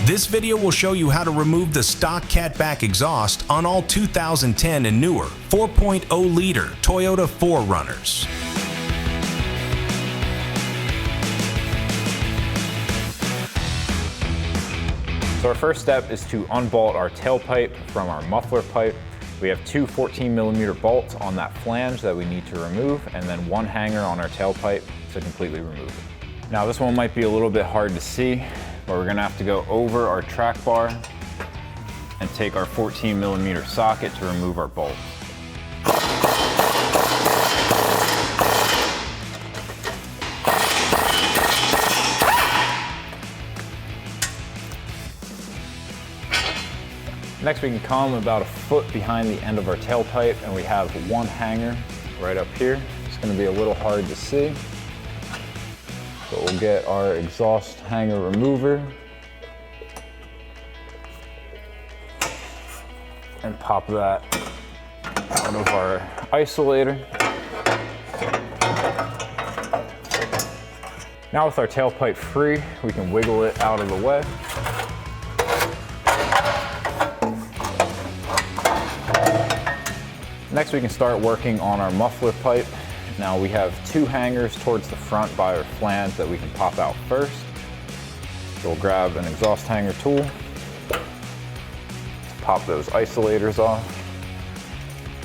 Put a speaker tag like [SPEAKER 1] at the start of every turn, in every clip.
[SPEAKER 1] This video will show you how to remove the stock catback exhaust on all 2010 and newer 4.0-liter Toyota 4Runners.
[SPEAKER 2] So our first step is to unbolt our tailpipe from our muffler pipe. We have two 14mm bolts on that flange that we need to remove, and then one hanger on our tailpipe to completely remove it. Now this one might be a little bit hard to see, but we're gonna have to go over our track bar and take our 14mm socket to remove our bolt. Next, we can come about a foot behind the end of our tailpipe, and we have one hanger right up here. It's gonna be a little hard to see. So we'll get our exhaust hanger remover and pop that out of our isolator. Now with our tailpipe free, we can wiggle it out of the way. Next, we can start working on our muffler pipe. Now we have two hangers towards the front by our flange that we can pop out first. So we'll grab an exhaust hanger tool, pop those isolators off.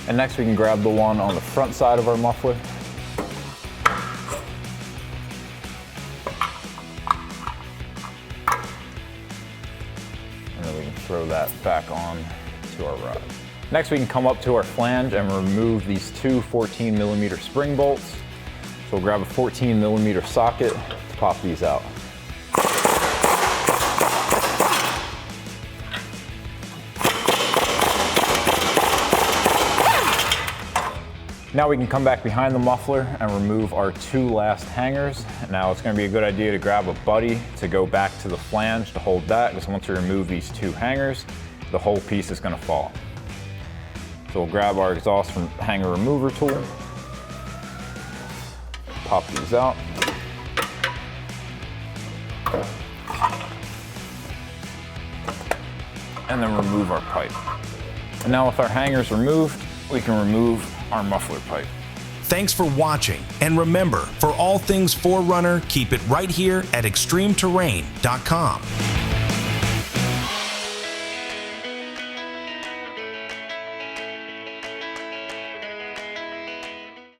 [SPEAKER 2] And next we can grab the one on the front side of our muffler. And then we can throw that back on to our rod. Next, we can come up to our flange and remove these two 14mm spring bolts. So we'll grab a 14mm socket to pop these out. Now we can come back behind the muffler and remove our two last hangers. Now it's going to be a good idea to grab a buddy to go back to the flange to hold that, because once we remove these two hangers, the whole piece is going to fall. So we'll grab our exhaust hanger remover tool, pop these out, and then remove our pipe. And now with our hangers removed, we can remove our muffler pipe.
[SPEAKER 1] Thanks for watching, and remember, for all things 4Runner, keep it right here at ExtremeTerrain.com.